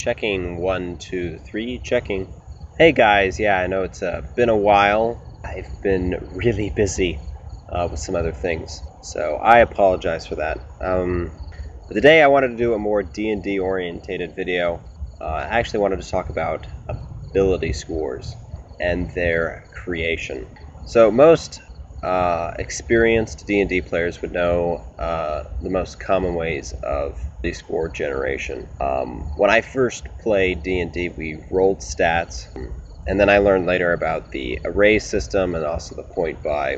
Checking 1, 2, 3, checking. Hey guys, yeah, I know it's been a while. I've been really busy with some other things, so I apologize for that. But today I wanted to do a more D&D orientated video. I actually wanted to talk about ability scores and their creation. So most experienced D&D players would know the most common ways of the score generation. When I first played D&D, we rolled stats, and then I learned later about the array system and also the point buy.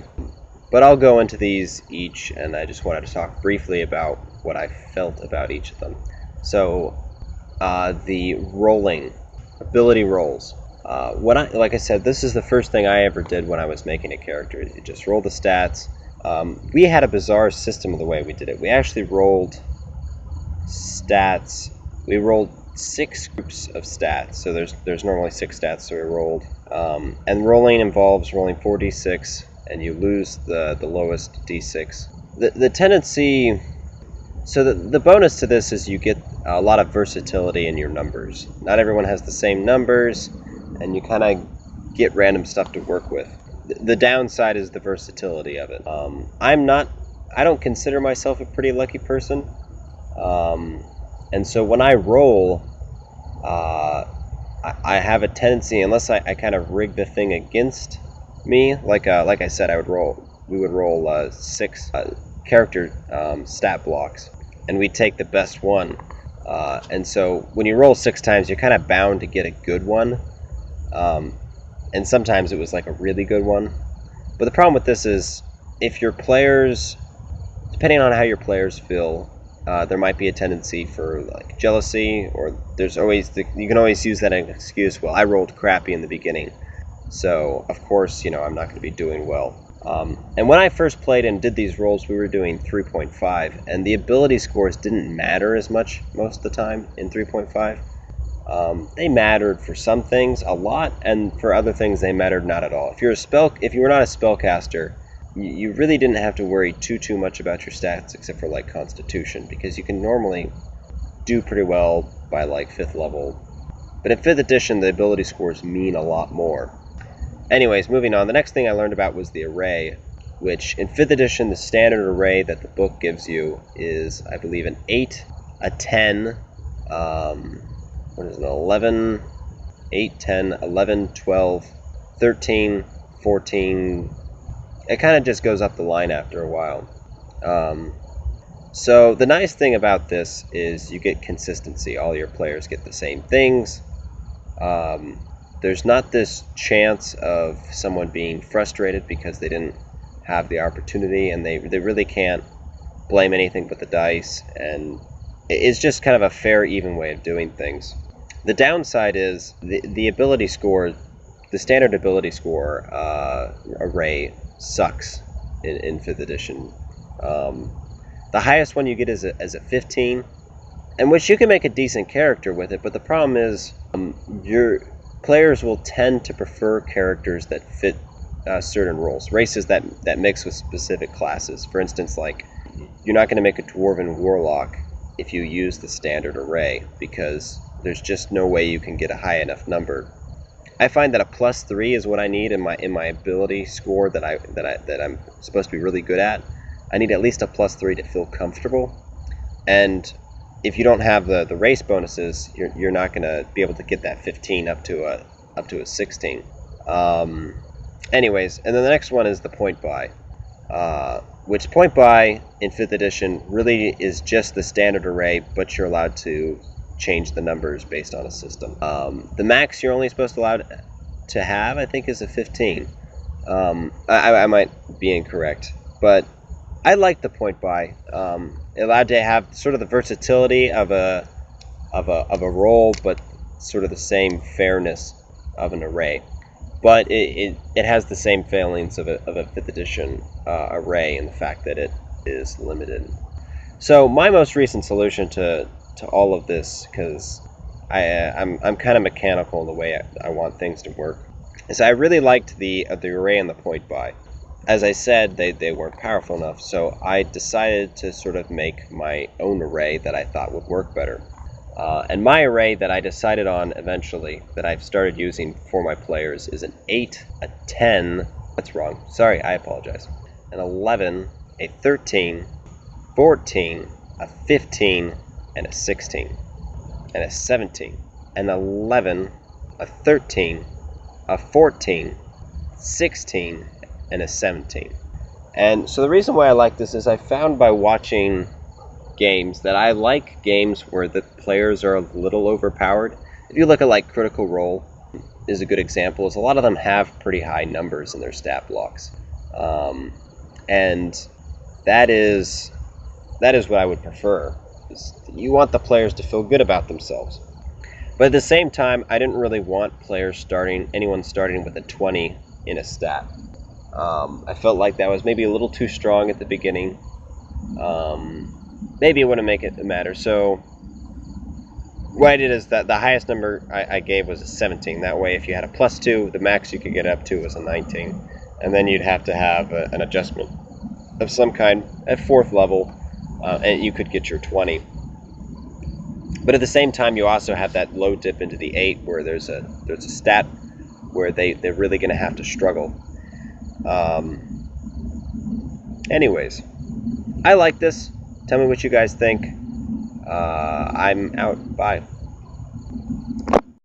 But I'll go into these each, and I just wanted to talk briefly about what I felt about each of them. So the rolling, ability rolls. Like I said, this is the first thing I ever did when I was making a character. You just roll the stats. We had a bizarre system of the way we did it. We actually rolled stats. We rolled 6 groups of stats. So there's normally 6 stats, so we rolled. And rolling involves rolling 4d6, and you lose the lowest d6. The tendency... So the bonus to this is you get a lot of versatility in your numbers. Not everyone has the same numbers, and you kind of get random stuff to work with. The downside is the versatility of it. I don't consider myself a pretty lucky person, and so when I roll, I have a tendency, unless I kind of rig the thing against me, like I said, we would roll 6 character stat blocks, and we take the best one. And so when you roll 6 times, you're kind of bound to get a good one. And sometimes it was like a really good one. But the problem with this is, if your players, depending on how your players feel, there might be a tendency for like jealousy, or you can always use that as an excuse. Well, I rolled crappy in the beginning, so of course, I'm not going to be doing well. And when I first played and did these rolls, we were doing 3.5, and the ability scores didn't matter as much most of the time in 3.5. They mattered for some things a lot, and for other things they mattered not at all. If you were not a spellcaster, you really didn't have to worry too much about your stats, except for like Constitution, because you can normally do pretty well by like 5th level. But in 5th edition, the ability scores mean a lot more. Anyways, moving on, the next thing I learned about was the array, which in 5th edition, the standard array that the book gives you is, I believe, an 8, a 10, 11, 8, 10, 11, 12, 13, 14. It kind of just goes up the line after a while. So the nice thing about this is you get consistency. All your players get the same things. There's not this chance of someone being frustrated because they didn't have the opportunity, and they really can't blame anything but the dice, and it's just kind of a fair, even way of doing things. The downside is the ability score, the standard ability score array sucks in 5th edition. The highest one you get is a 15, and which you can make a decent character with it, but the problem is your players will tend to prefer characters that fit certain roles, races that mix with specific classes. For instance, like, you're not going to make a dwarven warlock if you use the standard array, because there's just no way you can get a high enough number. I find that a +3 is what I need in my ability score that I'm supposed to be really good at. I need at least a +3 to feel comfortable, and if you don't have the race bonuses, you're not going to be able to get that 15 up to a 16. Anyways, and then the next one is the point buy, which point buy in 5th edition really is just the standard array, but you're allowed to change the numbers based on a system. The max you're only supposed to allow to have, I think, is a 15. I might be incorrect, but I like the point buy. It allowed to have sort of the versatility of a roll, but sort of the same fairness of an array. But it has the same failings of a 5th edition array in the fact that it is limited. So my most recent solution to all of this, because I'm kind of mechanical in the way I want things to work, is I really liked the array and the point buy. As I said, they weren't powerful enough, so I decided to sort of make my own array that I thought would work better. And my array that I decided on eventually, that I've started using for my players, is an 8, a 10, that's wrong, sorry, I apologize, an 11, a 13, 14, a 15, and a 16, and a 17, an 11, a 13, a 14, 16, and a 17. And so the reason why I like this is I found by watching games that I like games where the players are a little overpowered. If you look at like Critical Role is a good example, is a lot of them have pretty high numbers in their stat blocks. And that is what I would prefer. You want the players to feel good about themselves. But at the same time, I didn't really want anyone starting with a 20 in a stat. I felt like that was maybe a little too strong at the beginning. Maybe it wouldn't make it matter. So what I did is that the highest number I gave was a 17. That way, if you had a +2, the max you could get up to was a 19. And then you'd have to have an adjustment of some kind at 4th level, and you could get your 20. But at the same time, you also have that low dip into the 8 where there's a stat where they're really going to have to struggle. Anyways, I like this. Tell me what you guys think. I'm out. Bye.